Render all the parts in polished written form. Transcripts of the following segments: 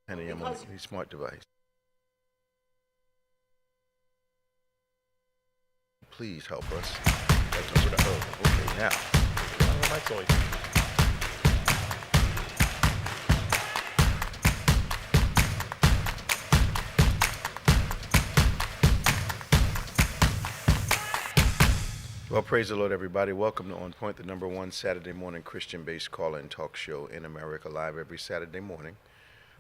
10 a.m. on any smart device. Please help us. That's what I hope. Okay, now. My mic's on. Well, praise the Lord, everybody. Welcome to On Point, the number one Saturday morning Christian-based call-in talk show in America, live every Saturday morning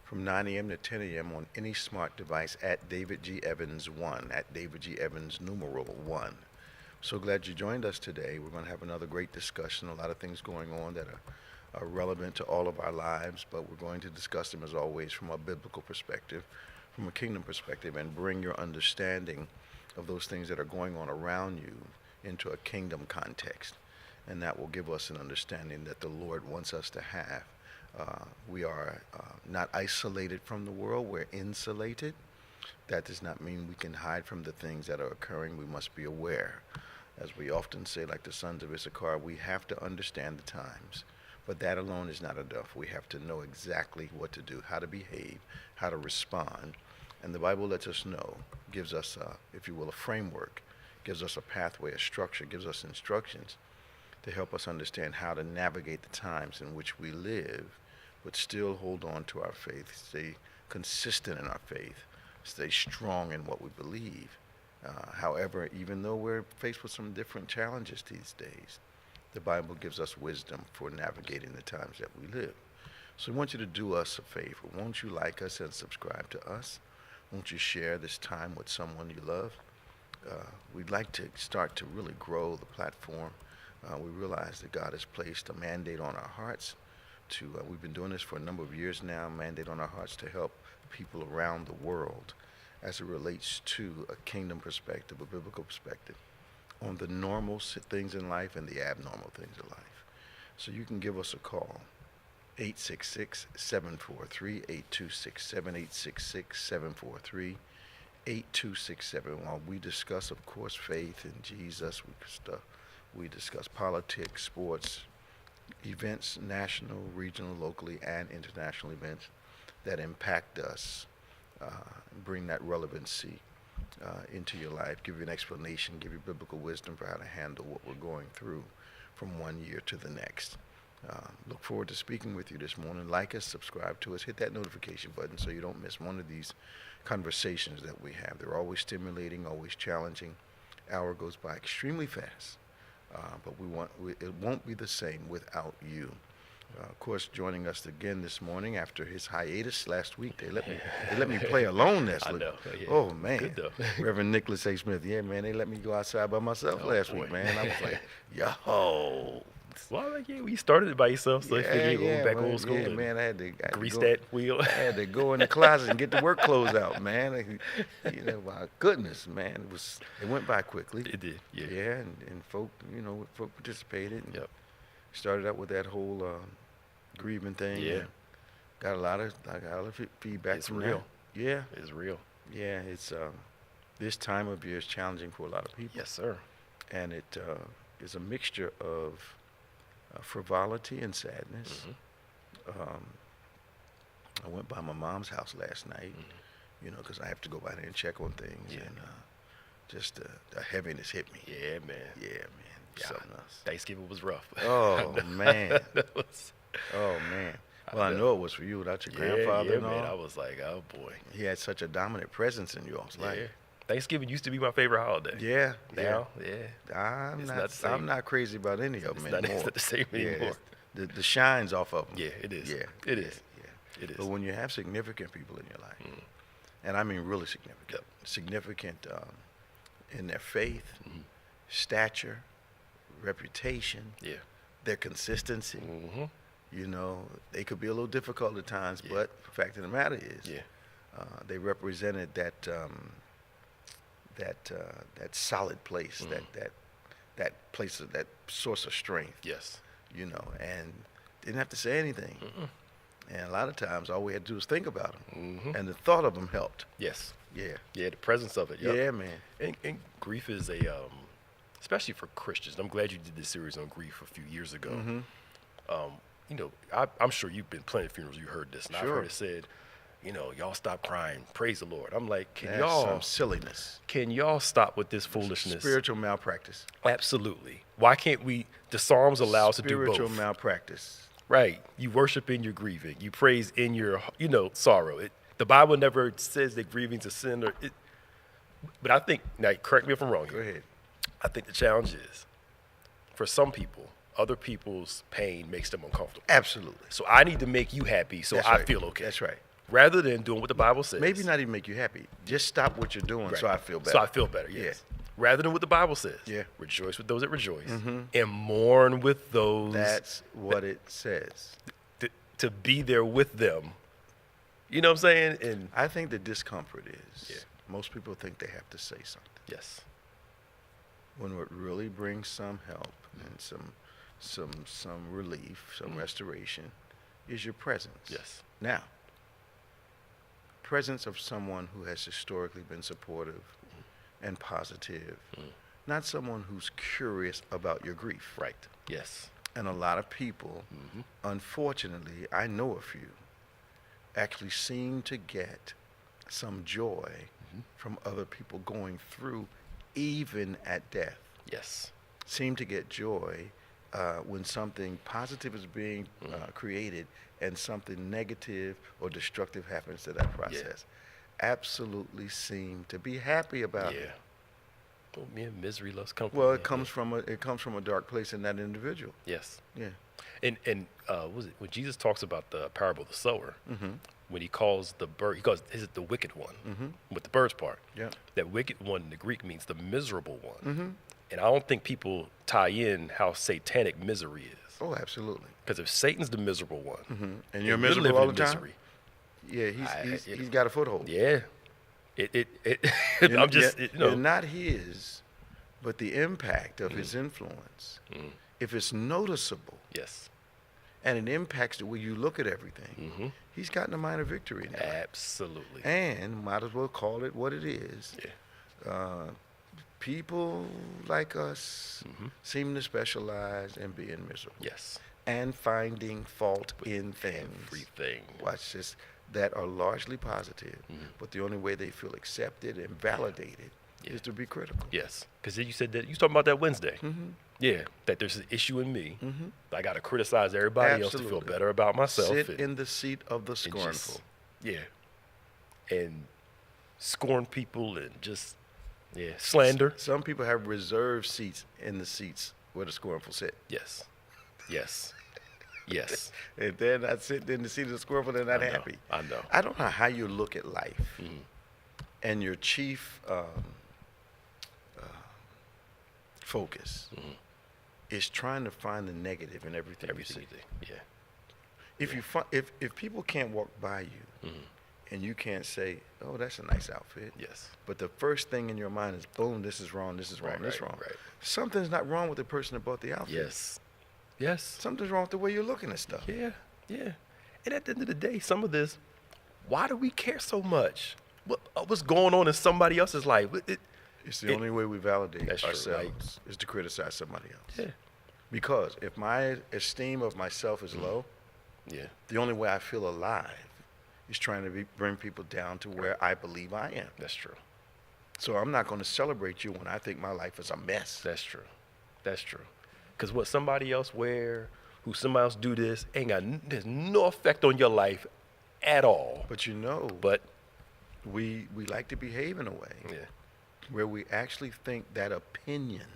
from 9 a.m. to 10 a.m. on any smart device at David G. Evans 1, at David G. Evans numeral 1. So glad you joined us today. We're going to have another great discussion, a lot of things going on that are relevant to all of our lives, but we're going to discuss them, as always, from a biblical perspective, from a kingdom perspective, and bring your understanding of those things that are going on around you into a kingdom context. And that will give us an understanding that the Lord wants us to have. We are not isolated from the world, we're insulated. That does not mean we can hide from the things that are occurring. We must be aware. As we often say, like the sons of Issachar, we have to understand the times. But that alone is not enough. We have to know exactly what to do, how to behave, how to respond. And the Bible lets us know, gives us, if you will, a framework, gives us a pathway, a structure, gives us instructions to help us understand how to navigate the times in which we live, but still hold on to our faith, stay consistent in our faith, stay strong in what we believe. However, even though we're faced with some different challenges these days, the Bible gives us wisdom for navigating the times that we live. So we want you to do us a favor. Won't you like us and subscribe to us? Won't you share this time with someone you love? We'd like to start to really grow the platform. We realize that God has placed a mandate on our hearts to, we've been doing this for a number of years now, mandate on our hearts to help people around the world as it relates to a kingdom perspective, a biblical perspective, on the normal things in life and the abnormal things in life. So you can give us a call, 866-743-8267, 866-743-8267. While we discuss, of course, faith in Jesus, we discuss politics, sports, events, national, regional, locally, and international events that impact us, bring that relevancy into your life, give you an explanation, give you biblical wisdom for how to handle what we're going through from one year to the next. Look forward to speaking with you this morning. Like us, subscribe to us, hit that notification button so you don't miss one of these conversations that we have. They're always stimulating, always challenging. Hour goes by extremely fast, but it won't be the same without you. Of course, joining us again this morning after his hiatus last week. They let me play alone last week. I know. Yeah. Oh man, Good though. Reverend Nicholas A. Smith. Yeah, man, they let me go outside by myself last week, man. I was like, yo. Well, yeah, we started it by yourself, so I figured you go back man, old school. Yeah, man, I had to grease go, that wheel. I had to go in the closet and get the work clothes out, man. My goodness, man, it went by quickly. It did, yeah. Yeah, and folk participated. And Yep. started out with that whole grieving thing. Yeah. Got a lot of feedback It's from real. that. Yeah. It's real. Yeah, it's this time of year is challenging for a lot of people. Yes, sir. And it is a mixture of frivolity and sadness. Mm-hmm. I went by my mom's house last night, because I have to go by there and check on things, Yeah. and just the heaviness hit me. Yeah, man. Yeah, man. Yeah. Something else. Thanksgiving was rough. Oh man. That was- Oh man. Well, I know it was for you without your grandfather and all. man. I was like, oh boy. He had such a dominant presence in y'all's Yeah. life. Thanksgiving used to be my favorite holiday. Yeah. Now, yeah. I'm It's not. not the same. I'm not crazy about any of them It's anymore. not the same anymore. The shine's off of them. Yeah, it is. Yeah. It is. Yeah. It is. But when you have significant people in your life, and I mean really significant, Yep. significant in their faith, Mhm. stature, reputation, Yeah. their consistency. Mm-hmm. They could be a little difficult at times, Yeah. but the fact of the matter is, Yeah. they represented that solid place, that place of that source of strength. Yes. And didn't have to say anything. Mm-mm. And a lot of times, all we had to do was think about them, Mm-hmm. and the thought of them helped. Yes. Yeah. Yeah, the presence of it. Yep. Yeah, man. And grief is especially for Christians. I'm glad you did this series on grief a few years ago. Mm-hmm. I'm sure you've been plenty of funerals. You heard this, and I've Sure. heard it said, y'all stop crying. Praise the Lord. I'm like, That's some silliness. Can y'all stop with this foolishness? Spiritual malpractice. Absolutely. Why can't the Psalms allow us to do both? Spiritual malpractice. Right. You worship in your grieving. You praise in your, sorrow. The Bible never says that grieving's a sin but I think, now correct me if I'm wrong here. Go ahead. I think the challenge is, for some people, other people's pain makes them uncomfortable. Absolutely. So I need to make you happy so I feel okay. That's right. Rather than doing what the Bible says. Maybe not even make you happy. Just stop what you're doing so I feel better. So I feel better, yes. Yeah. Rather than what the Bible says. Yeah. Rejoice with those that rejoice. And mourn with those. That's what it says. To be there with them. You know what I'm saying? And I think the discomfort is most people think they have to say something. Yes. When what really brings some help and some relief, some restoration is your presence. Yes. Now, presence of someone who has historically been supportive and positive, not someone who's curious about your grief. Right. Yes. And a lot of people, unfortunately, I know a few, actually seem to get some joy from other people going through, even at death. Yes. Seem to get joy when something positive is being created and something negative or destructive happens to that process. Absolutely seem to be happy about it. Oh, man, misery loves company. Well, it comes from a dark place in that individual. Yes. Yeah. And was it when Jesus talks about the parable of the sower? When he calls the bird, he calls the wicked one with the bird's part. Yeah. That wicked one in the Greek means the miserable one. And I don't think people tie in how satanic misery is. Oh, absolutely. Because if Satan's the miserable one, and you're miserable all the time. Misery, He's got a foothold. Yeah. You're not his, but the impact of his influence, if it's noticeable, yes, and it impacts the way you look at everything, he's gotten a minor victory in that. Absolutely. And might as well call it what it is. Yeah. People like us seem to specialize in being miserable. Yes. And finding fault in things. Everything. Watch this. That are largely positive, but the only way they feel accepted and validated is to be critical. Yes, because you said that you was talking about that Wednesday. Yeah, that there's an issue in me. I got to criticize everybody else to feel better about myself. Sit in the seat of the scornful. And scorn people and just slander. Some people have reserved seats in the seats where the scornful sit. Yes. If they're not sitting in the seat of the scornful, they're not happy. I know. I don't know how you look at life, and your chief focus is trying to find the negative in everything you see. If people can't walk by you, and you can't say, "Oh, that's a nice outfit," but the first thing in your mind is, "Boom, this is wrong. This is wrong. This is wrong." Right. Something's not wrong with the person that bought the outfit. Yes. Something's wrong with the way you're looking at stuff. Yeah. And at the end of the day, some of this, why do we care so much? What's going on in somebody else's life? It's the only way we validate ourselves is to criticize somebody else. Yeah. Because if my esteem of myself is low, the only way I feel alive is trying to bring people down to where I believe I am. That's true. So I'm not going to celebrate you when I think my life is a mess. That's true. Because what somebody else wear, who somebody else do this, there's no effect on your life at all. But we like to behave in a way where we actually think that opinion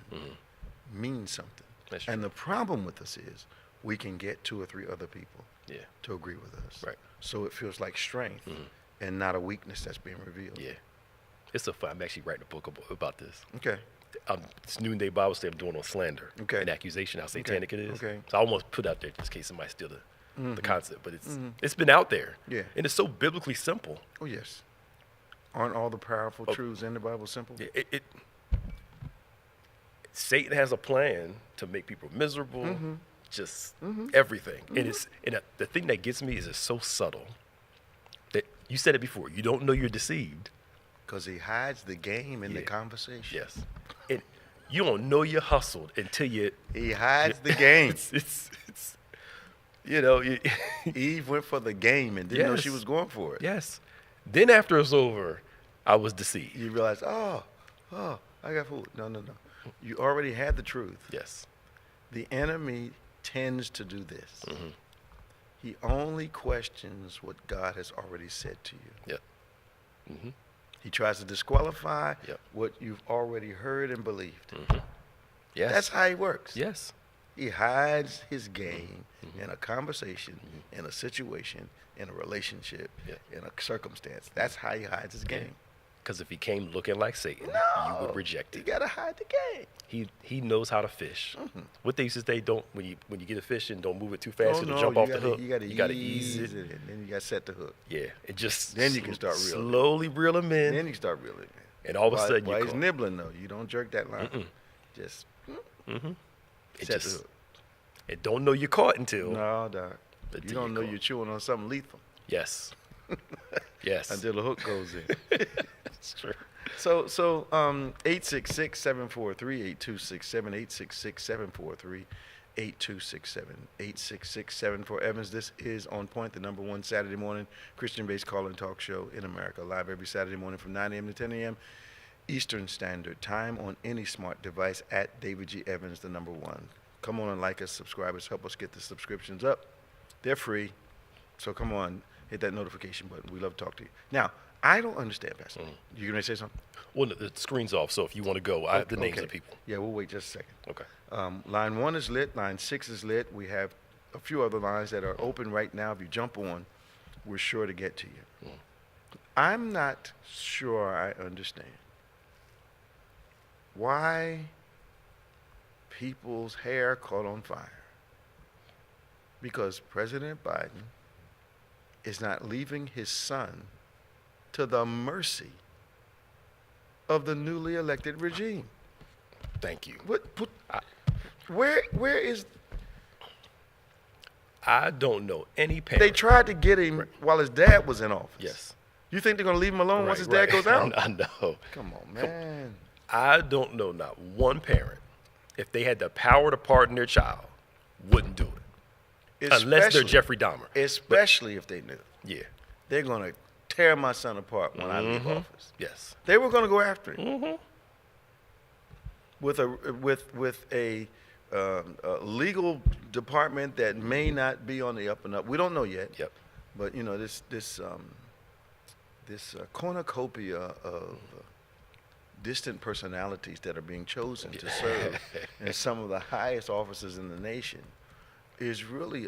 means something. That's true. And the problem with us is we can get 2 or 3 other people to agree with us. Right. So it feels like strength and not a weakness that's being revealed. Yeah. It's so fun. I'm actually writing a book about this. Okay. It's noonday Bible study I'm doing on slander and accusation, how satanic it is. Okay. So I almost put out there just in case somebody steal the concept, but it's been out there. Yeah. And it's so biblically simple. Oh, yes. Aren't all the powerful truths in the Bible simple? Satan has a plan to make people miserable, just everything. And the thing that gets me is it's so subtle that you said it before. You don't know you're deceived. Because he hides the game in the conversation. Yes. And you don't know you're hustled until you... He hides the game. Eve went for the game and didn't know she was going for it. Yes. Then after it's over, I was deceived. You realize, oh, I got food. No. You already had the truth. Yes. The enemy tends to do this. Mm-hmm. He only questions what God has already said to you. Yep. Mm-hmm. He tries to disqualify Yep. what you've already heard and believed. Mm-hmm. Yes. That's how he works. Yes. He hides his game in a conversation, in a situation, in a relationship, in a circumstance. That's how he hides his game. Because if he came looking like Satan, you would reject it. You gotta hide the game. He knows how to fish. Mm-hmm. What they used to say, don't when you get a fish and don't move it too fast, it'll jump off the hook. You gotta ease it, and then you gotta set the hook. Yeah, it just Then you can start reeling. slowly reel him in. Then you start reeling in. And all of a sudden while you he's caught. nibbling though, you don't jerk that line. Just set the hook. It don't know you're caught until No, Doc. Until You don't you know caught. you're chewing on something lethal yes, yes, until the hook goes in. it's true. So 866-743-8267, 866-743-8267, 866-74-EVANS. This is On Point, the #1 Saturday morning Christian-based call-in talk show in America, live every Saturday morning from 9 a.m. to 10 a.m. Eastern Standard Time on any smart device at David G. Evans, the #1. Come on and like us, subscribe us, help us get the subscriptions up. They're free, so come on, hit that notification button. We love to talk to you. Now, I don't understand, Pastor. You going to say something? Well, the screen's off, so if you want to go, I have the names Okay. of people. Yeah, we'll wait just a second. Okay. Line 1 is lit. Line 6 is lit. We have a few other lines that are open right now. If you jump on, we're sure to get to you. I'm not sure I understand why people's hair caught on fire. Because President Biden is not leaving his son to the mercy of the newly elected regime. Thank you. Where is... I don't know any parent. They tried to get him while his dad was in office. Yes. You think they're going to leave him alone once his dad goes right. out? I know. Come on, man. I don't know not one parent, if they had the power to pardon their child, wouldn't do it. Unless they're Jeffrey Dahmer. Especially if they knew. Yeah. They're going to tear my son apart when I leave office. Yes. They were going to go after him. With a legal department that may not be on the up and up. We don't know yet. Yep. But you know this cornucopia of distant personalities that are being chosen to serve in some of the highest offices in the nation is really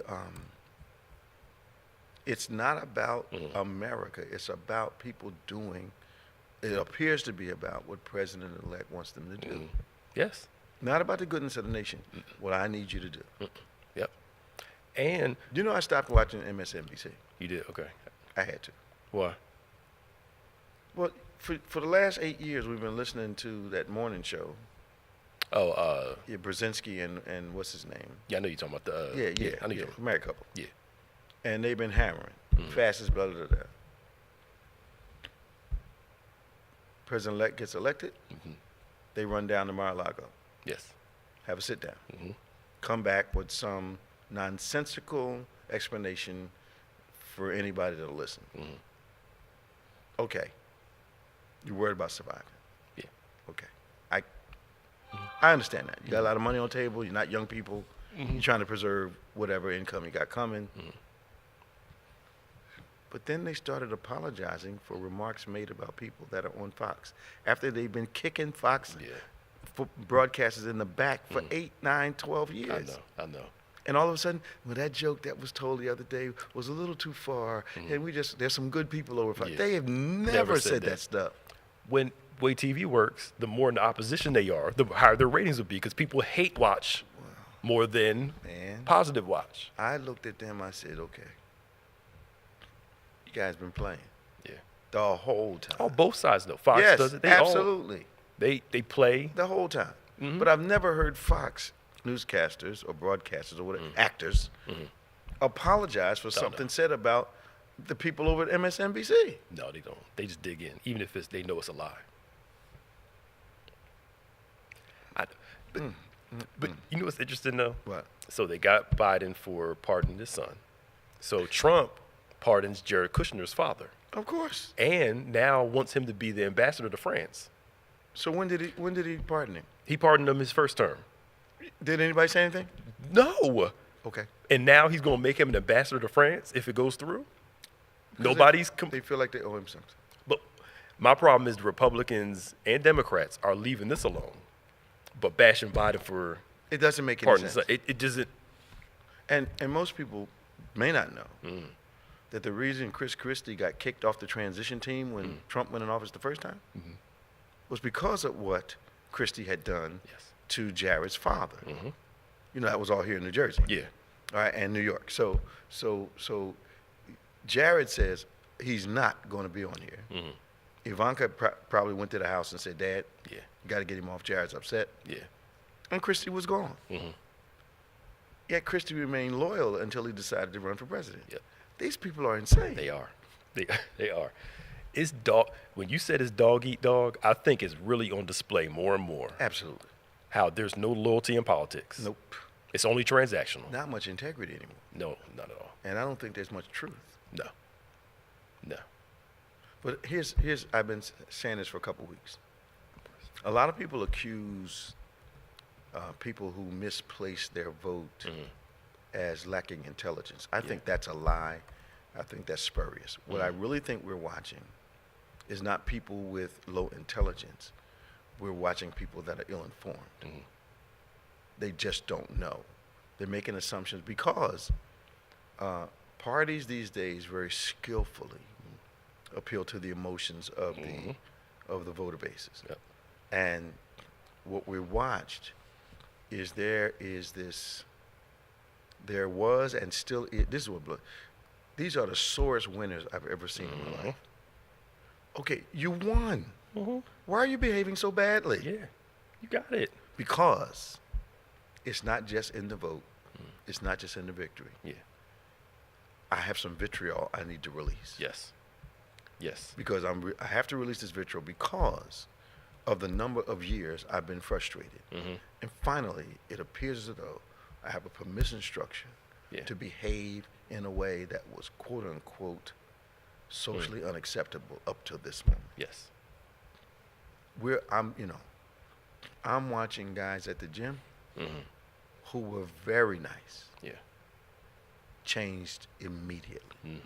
it's not about America. It's about people doing. It appears to be about what President-elect wants them to do. Yes. Not about the goodness of the nation. What I need you to do. Yep. And You know, I stopped watching MSNBC. you did, okay. I had to. Why? Well, for the last 8 years, we've been listening to that morning show. Oh, Yeah, Brzezinski and what's his name? yeah, I know you're talking about the. Yeah, I know you're talking married couple. Yeah. And they've been hammering. Fastest brother to death. President-elect gets elected. They run down to Mar-a-Lago. Yes. Have a sit down. Come back with some nonsensical explanation for anybody that'll listen. Okay. You're worried about surviving. Yeah. Okay. I understand that. You got a lot of money on the table. You're not young people. You're trying to preserve whatever income you got coming. But then they started apologizing for remarks made about people that are on Fox after they've been kicking Fox broadcasters in the back for 8, 9, 12 years. I know. And all of a sudden, well, that joke that was told the other day was a little too far, and there's some good people over Fox. Yeah. They have never said that stuff. When way TV works, the more in the opposition they are, the higher their ratings will be, because people hate watch more than positive watch. I looked at them, I said, okay, you guys been playing. Yeah. The whole time. Oh, both sides though. Fox Yes, does it. absolutely. They play. The whole time. But I've never heard Fox newscasters or broadcasters or whatever, actors, apologize for something said about the people over at MSNBC. No, they don't. They just dig in, even if they know it's a lie. But you know what's interesting, though? What? So they got Biden for pardoning his son. So Trump pardons Jared Kushner's father. Of course. And now wants him to be the ambassador to France. So when did he pardon him? He pardoned him his first term. Did anybody say anything? No. Okay. And now he's going to make him an ambassador to France if it goes through? Nobody's... They feel like they owe him something. But my problem is the Republicans and Democrats are leaving this alone, but bashing Biden for... It doesn't make any sense. It doesn't... And most people may not know that the reason Chris Christie got kicked off the transition team when Trump went in office the first time was because of what Christie had done to Jared's father. You know, that was all here in New Jersey. Yeah. All right, and New York. So Jared says he's not going to be on here. Ivanka probably went to the house and said, Dad, you got to get him off. Jared's upset. Yeah. And Christie was gone. Yet Christie remained loyal until he decided to run for president. Yep. These people are insane. They are. They are. It's dog. When you said it's dog eat dog, I think it's really on display more and more. Absolutely. How there's no loyalty in politics. Nope. It's only transactional. Not much integrity anymore. No, not at all. And I don't think there's much truth. No. But here's I've been saying this for a couple weeks. A lot of people accuse people who misplace their vote as lacking intelligence. I think that's a lie. I think that's spurious. What I really think we're watching is not people with low intelligence. We're watching people that are ill-informed. They just don't know. They're making assumptions because parties these days very skillfully appeal to the emotions of the voter bases. Yep. And what we watched is there was and still is, this is what these are the sorest winners I've ever seen in my life. Okay, you won. Why are you behaving so badly? Yeah, you got it. Because it's not just in the vote. It's not just in the victory. Yeah. I have some vitriol I need to release. Yes. Because I have to release this vitriol because of the number of years I've been frustrated. And finally, it appears as though I have a permission structure to behave in a way that was quote unquote socially unacceptable up to this moment. Yes. I'm watching guys at the gym who were very nice. Yeah. Changed immediately.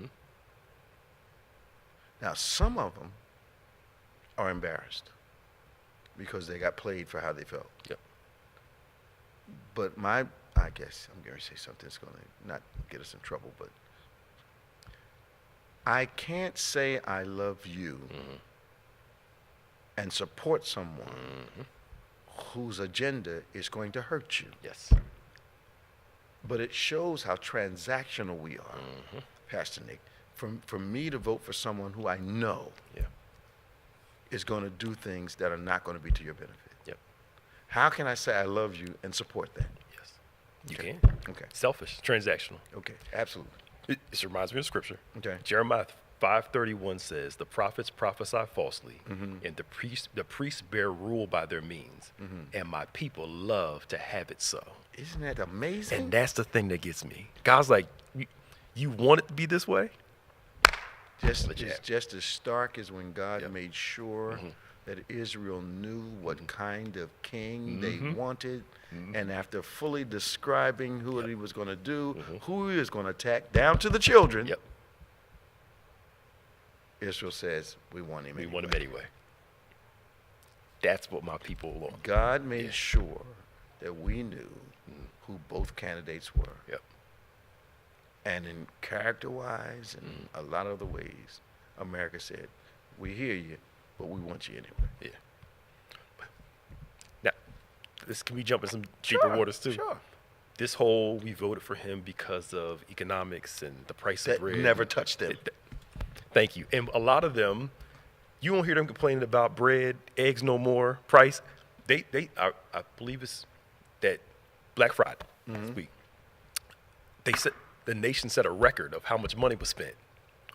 Now, some of them are embarrassed because they got played for how they felt. Yep. But I guess I'm going to say something that's going to not get us in trouble, but I can't say I love you and support someone whose agenda is going to hurt you. Yes. But it shows how transactional we are, Pastor Nick. For me to vote for someone who I know is going to do things that are not going to be to your benefit. Yep. How can I say I love you and support that? Yes. You can. Okay. Selfish, transactional. Okay, absolutely. It reminds me of scripture. Okay. Jeremiah 5:31 says, the prophets prophesy falsely, and the priests bear rule by their means, and my people love to have it so. Isn't that amazing? And that's the thing that gets me. God's like, you want it to be this way? Just as stark as when God made sure that Israel knew what kind of king they wanted, and after fully describing who he was going to do, who he was going to attack, down to the children, Israel says, we want him anyway. We want him anyway. That's what my people want. God made sure that we knew who both candidates were. Yep. And in character-wise and a lot of other ways, America said, we hear you, but we want you anyway. Yeah. Now, can we jump in some deeper waters too? Sure. This whole, we voted for him because of economics and the price of bread. Never touched them. Thank you. And a lot of them, you won't hear them complaining about bread, eggs no more, price. I believe it's that Black Friday this week. The nation set a record of how much money was spent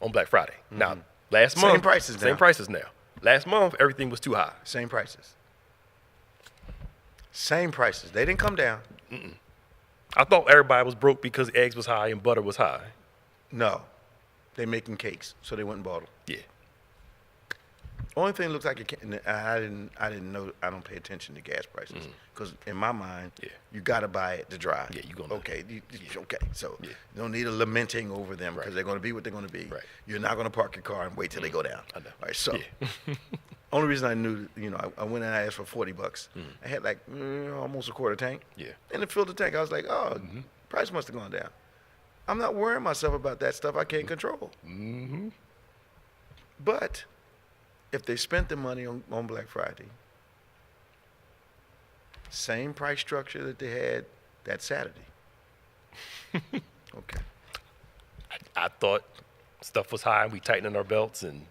on Black Friday. Now, last month, same prices now. Last month, everything was too high. Same prices. Same prices. They didn't come down. I thought everybody was broke because eggs was high and butter was high. No. They making cakes, so they went and bought them. Yeah. Only thing looks like it can, I didn't know. I don't pay attention to gas prices because in my mind, you gotta buy it to drive. Yeah, you gonna. Okay, okay. So you don't need a lamenting over them because they're gonna be what they're gonna be. Right. You're not gonna park your car and wait till they go down. I know. All right. So only reason I knew, I went and I asked for $40. I had like almost a quarter tank. Yeah. And it filled the tank. I was like, oh, price must have gone down. I'm not worrying myself about that stuff I can't control. But if they spent the money on Black Friday, same price structure that they had that Saturday. Okay. I thought stuff was high and we tightened our belts and.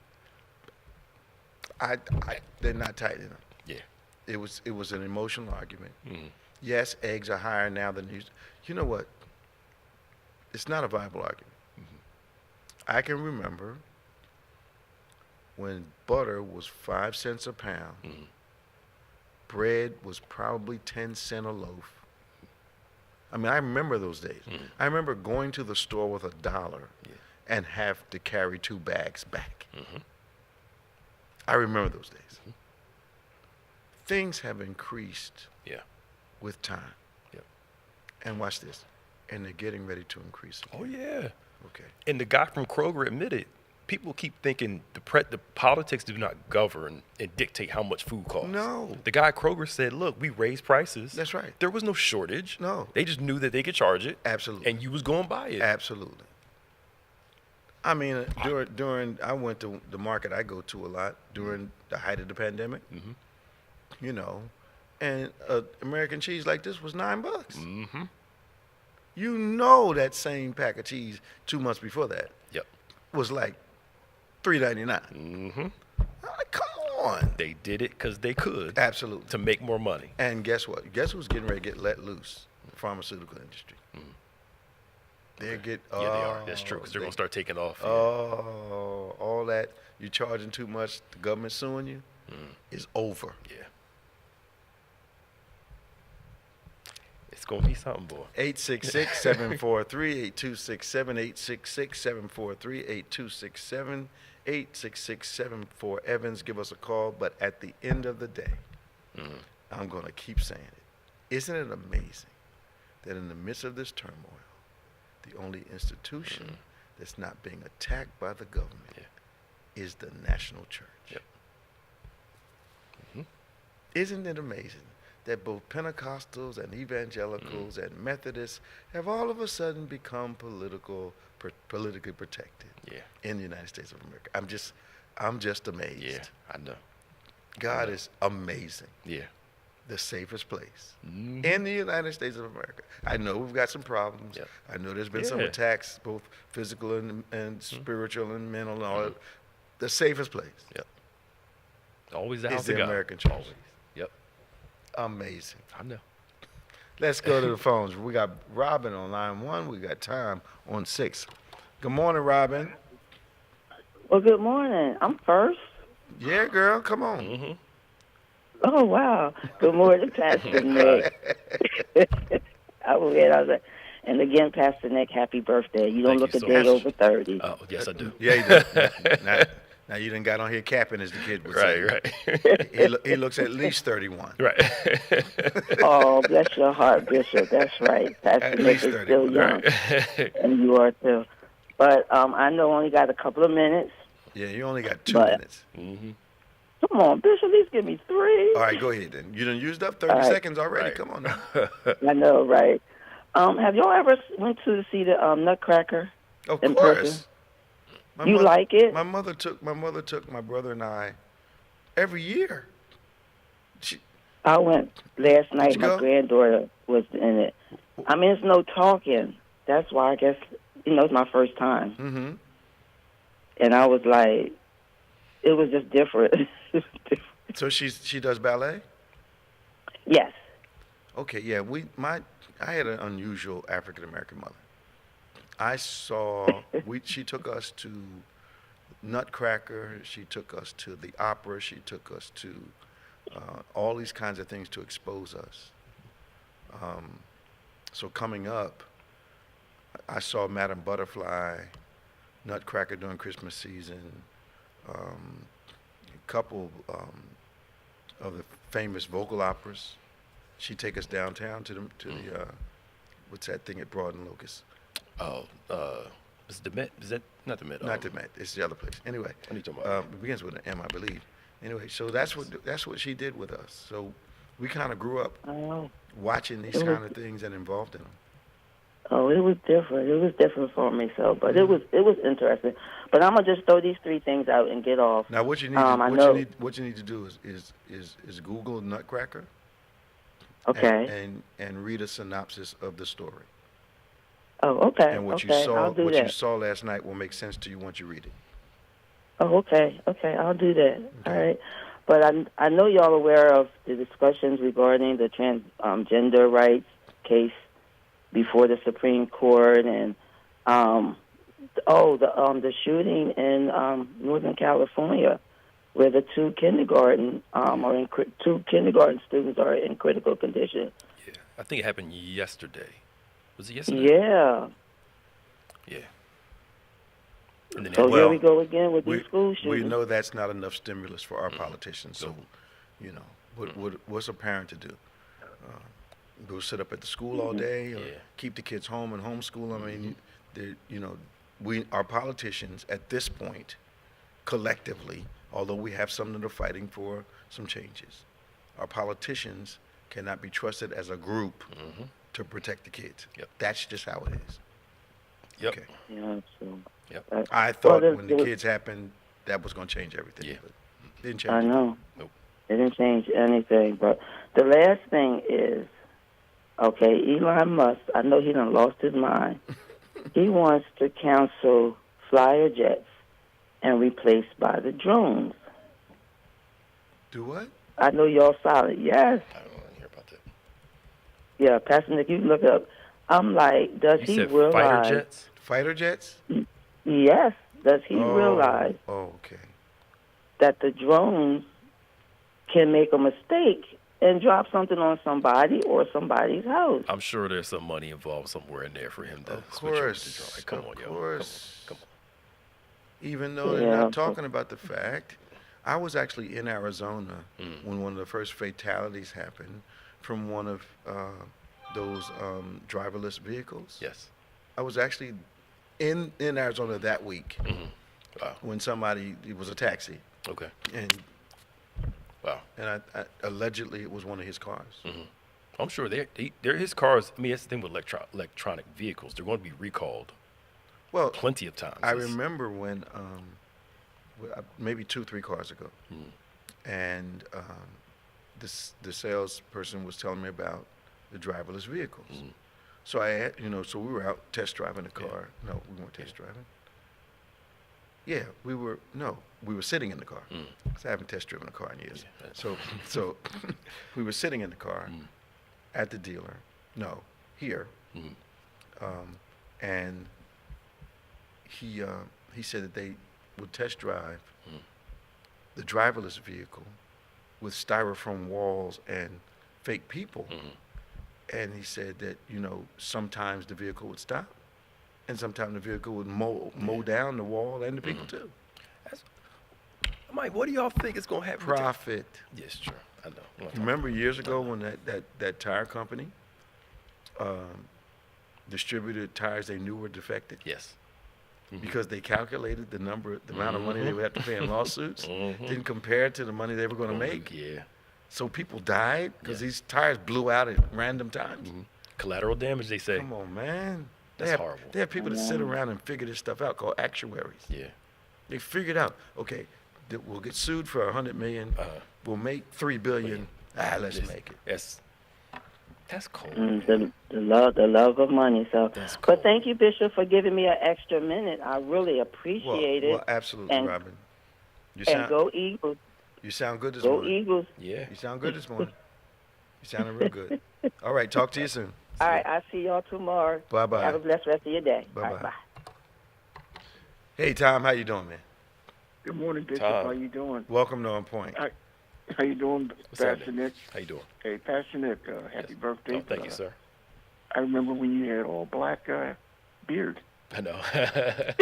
They're not tightening them. Yeah. It was an emotional argument. Yes, eggs are higher now than used. You know what? It's not a viable argument. I can remember when butter was 5 cents a pound, bread was probably 10 cents a loaf. I mean, I remember those days. I remember going to the store with $1 and have to carry 2 bags back. I remember those days. Things have increased with time. And watch this. And they're getting ready to increase again. Oh, yeah. Okay. And the guy from Kroger admitted, people keep thinking the politics do not govern and dictate how much food costs. No. The guy at Kroger said, look, we raised prices. That's right. There was no shortage. No. They just knew that they could charge it. Absolutely. And you was going to buy it. Absolutely. I mean, during I went to the market I go to a lot during the height of the pandemic, and American cheese like this was $9. You know that same pack of cheese 2 months before that was like $3.99. Like, come on. They did it because they could. Absolutely. To make more money. And guess what? Guess who's getting ready to get let loose? The pharmaceutical industry. They they are. That's true because they're going to start taking off. All that you're charging too much, the government suing you, is over. Yeah. It's going to be something, boy. 866-743-8267, 866-743-8267, 866-74 Evans. Give us a call. But at the end of the day, I'm going to keep saying it. Isn't it amazing that in the midst of this turmoil, the only institution that's not being attacked by the government is the national church? Isn't it amazing that both Pentecostals and evangelicals and Methodists have all of a sudden become politically protected in the United States of America? I'm just amazed. Yeah, I know. God is amazing. Yeah. The safest place in the United States of America. I know we've got some problems. I know there's been some attacks, both physical and spiritual and mental and all that. The safest place Always the is house the of God. American church. Always. Yep. Amazing. I know. Let's go to the phones. We got Robin on line 1. We got Tom on 6. Good morning, Robin. Well, good morning. I'm first. Yeah, girl. Come on. Oh, wow. Good morning, Pastor Nick. I was like, and again, Pastor Nick, happy birthday. You don't look a day over 30. Oh, yes, I do. Yeah, you do. Now you done got on here capping, as the kid would say. Right. He looks at least 31. Right. Oh, bless your heart, Bishop. That's right. Pastor Nick is still young. Right. And you are too. But I know I only got a couple of minutes. Yeah, you only got 2 minutes. Come on, Bishop, at least give me 3. All right, go ahead then. You done used up 30 seconds already. Right. Come on now. I know, right? Have y'all ever went to see the Nutcracker? Of in course. person? You like it? My mother took my brother and I every year. I went last night. My go? granddaughter was in it. I mean, it's no talking. That's why I guess, it's my first time. And I was like, it was just different. So she does ballet? Yes. Okay, yeah. I had an unusual African American mother. She took us to Nutcracker. She took us to the opera. She took us to all these kinds of things to expose us. So coming up, I saw Madame Butterfly, Nutcracker during Christmas season, a couple of the famous vocal operas. She'd take us downtown to the what's that thing at Broad and Locust? Oh, is it the Met? Is that not the Met? Not the Met. It's the other place. Anyway, What are you talking about? it begins with an M, I believe. Anyway, so that's what she did with us. So we kind of grew up watching these kind of things and involved in them. Oh, it was different. It was different for me. So, but it was interesting. But I'm gonna just throw these 3 things out and get off. Now, what you need what you need to do is Google Nutcracker. Okay. And read a synopsis of the story. Oh, okay. And what I'll do that. you saw last night will make sense to you once you read it. Oh, okay. Okay, I'll do that. Okay. All right. But I know y'all aware of the discussions regarding the transgender rights case before the Supreme Court, and the shooting in Northern California, where the 2 kindergarten students are in critical condition. Yeah, I think it happened yesterday. Was it yesterday? Yeah. Yeah. And then So here we go again with these school shootings. We know that's not enough stimulus for our politicians. So, what's a parent to do? Go sit up at the school all day, or keep the kids home and homeschool? I mean, our politicians at this point, collectively, although we have some that are fighting for some changes, our politicians cannot be trusted as a group to protect the kids. Yep. That's just how it is. Yep. Okay. Yeah, so, Yep. I thought when the kids happened, that was going to change everything. Yeah. But it didn't change. I know. Nope. It didn't change anything. But the last thing is, okay, Elon Musk, I know he done lost his mind. He wants to cancel flyer jets and replace by the drones. Do what? I know y'all solid. Yes. I don't want to hear about that. Yeah, Pastor Nick, you can look up. I'm like, does You he said realize? fighter jets? Fighter jets? Yes. Does he realize Oh, okay. that the drones can make a mistake and drop something on somebody or somebody's house? I'm sure there's some money involved somewhere in there for him to Of switch over course. to drone. Come on, Of yo. course. Come on. Even though they're not talking about the fact, I was actually in Arizona when one of the first fatalities happened from one of those driverless vehicles. Yes. I was actually in Arizona that week Wow. when it was a taxi, Okay. and Wow. I allegedly it was one of his cars. I'm sure they're his cars. I mean, that's the thing with electronic vehicles. They're going to be recalled Well, plenty of times. I remember when maybe 2-3 cars ago, and the salesperson was telling me about the driverless vehicles. So I had, so we were out test driving the car. No, we weren't test driving. Yeah, we were sitting in the car. 'Cause I haven't test driven a car in years. So we were sitting in the car at the dealer. No, here. And he said that they would test drive the driverless vehicle with styrofoam walls and fake people. And he said that, sometimes the vehicle would stop, and sometimes the vehicle would mow down the wall and the people too. Mike, what do y'all think is going to happen? Profit. Yes, sure. I know. Remember years ago when that tire company distributed tires they knew were defective? Yes. Because they calculated the amount of money they would have to pay in lawsuits, didn't compare it to the money they were going to make. Yeah. So people died because these tires blew out at random times. Collateral damage, they say. Come on, man. That's horrible. They have people that sit around and figure this stuff out called actuaries. Yeah. They figured out, okay, that we'll get sued for $100 million. We'll make $3 billion. Let's make it. That's cold. The love of money. So, That's cold. But thank you, Bishop, for giving me an extra minute. I really appreciate it. Well, absolutely, and, Robin. And go Eagles. You sound good this Go morning. Eagles. Yeah. You sound good this morning. You sounding real good. All right, talk to you soon. All right, I'll see y'all tomorrow. Bye-bye. Have a blessed rest of your day. Bye-bye. All right, bye. Hey, Tom, how you doing, man? Good morning, Bishop. Tom. How you doing? Welcome to On Point. How you doing, Pastor Nick? How you doing? Hey, Pastor Nick, happy birthday. Oh, thank you, sir. I remember when you had all black beard. I know.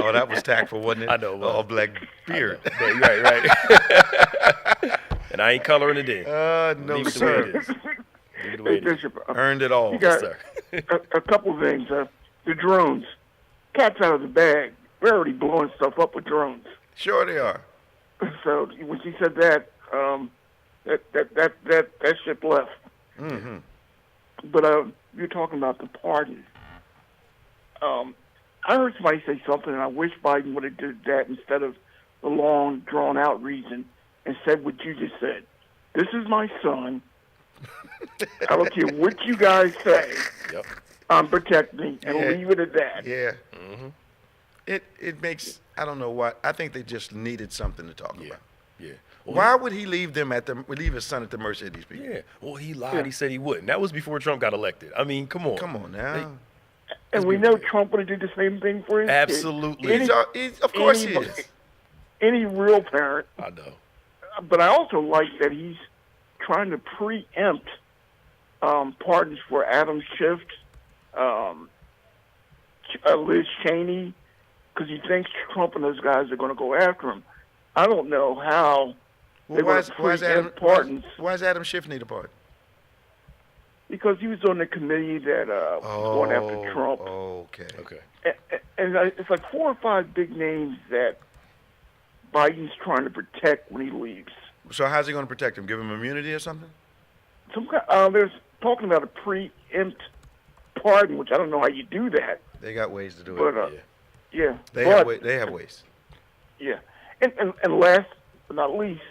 Oh, that was tactful, wasn't it? I know. All black beard. Right. And I ain't coloring it in. No, Leave it the sir. way it is. Leave it the way Hey, it is. Bishop, Earned it all. you got Yes, sir. a couple things. The drones. Cat's out of the bag. We're already blowing stuff up with drones. Sure they are. So when she said that, that ship left. Mm-hmm. But you're talking about the pardon. I heard somebody say something, and I wish Biden would have did that instead of the long, drawn-out reason, and said what you just said. This is my son. I don't care what you guys say. Yep. Protect me, and Yeah. leave it at that. Yeah. Mm-hmm. It makes, I don't know what, I think they just needed something to talk about. Yeah. Well, Why would he leave his son at the mercy of these people? Yeah. Well, he lied. He said he wouldn't. That was before Trump got elected. I mean, come on. Come on now. And we know Trump would do the same thing for his kids. Absolutely. Of course he is. Any real parent. I know. But I also like that he's trying to preempt pardons for Adam Schiff, Liz Cheney, because he thinks Trump and those guys are going to go after him. I don't know how they're going to preempt pardons. Why is Adam Schiff need a pardon? Because he was on the committee that was going after Trump. Okay. And it's like 4 or 5 big names that Biden's trying to protect when he leaves. So how's he going to protect him? Give him immunity or something? There's talking about a preempt pardon, which I don't know how you do that. They got ways to do But it. yeah, They have ways. Yeah, and last but not least,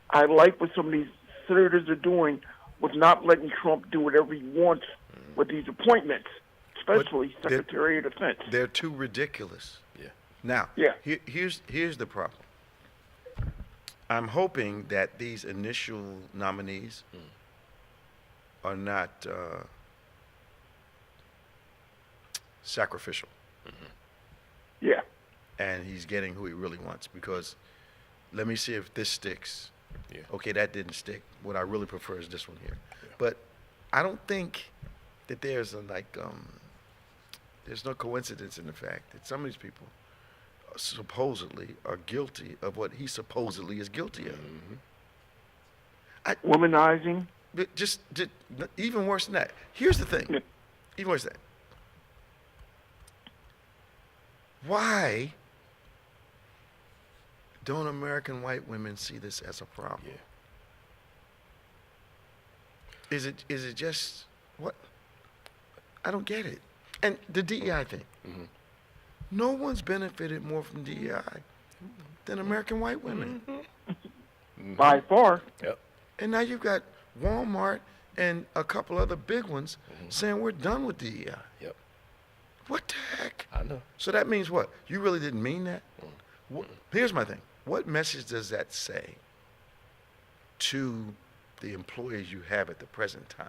I like what some of these senators are doing with not letting Trump do whatever he wants with these appointments, especially Secretary of Defense. They're too ridiculous. Yeah. Now, Yeah. here's the problem. I'm hoping that these initial nominees are not sacrificial. Yeah. And he's getting who he really wants, because let me see if this sticks. Yeah. Okay, that didn't stick. What I really prefer is this one here. Yeah. But I don't think that there's there's no coincidence in the fact that some of these people supposedly are guilty of what he supposedly is guilty of. Womanizing. Just even worse than that. Here's the thing. Yeah. Even worse than that. Why don't American white women see this as a problem? Yeah. Is it just what? I don't get it. And the DEI thing. No one's benefited more from DEI than American white women. By far. Yep. And now you've got Walmart and a couple other big ones saying we're done with DEI. Yep. What the heck? I know. So that means what? You really didn't mean that? Here's my thing. What message does that say to the employees you have at the present time?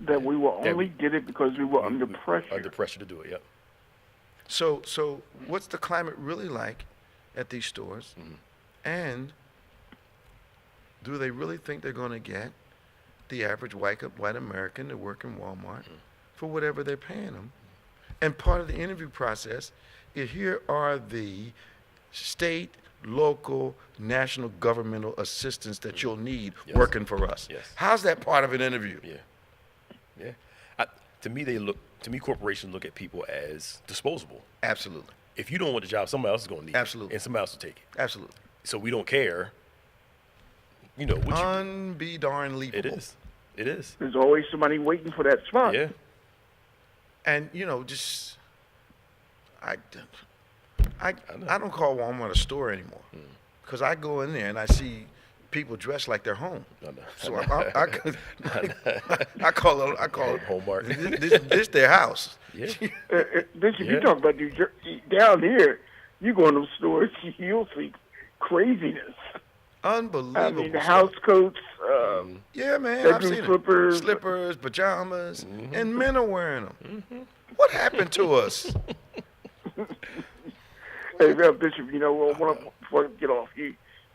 That we will only did it because we were under pressure. Under pressure to do it, yep. So what's the climate really like at these stores? And do they really think they're going to get the average white American to work in Walmart for whatever they're paying them? And part of the interview process is here are the state, local, national governmental assistants that you'll need working for us. Yes. How's that part of an interview? Yeah. To me, corporations look at people as disposable. Absolutely. If you don't want the job, somebody else is going to need Absolutely. it. And somebody else will take it. Absolutely. So we don't care. You know, what Unbe darn leapable. it is. It is. There's always somebody waiting for that spot. Yeah. And, just, I don't call Walmart a store anymore. Because I go in there and I see people dressed like they're home. So I call it Hallmark. This their house. Yeah. Bishop, you talk about New Jersey. Down here, you go in those stores, you'll see craziness. Unbelievable. I mean, the house coats, yeah, man. I've bedroom seen slippers, pajamas, and men are wearing them. What happened to us? Hey, Bishop, before I get off,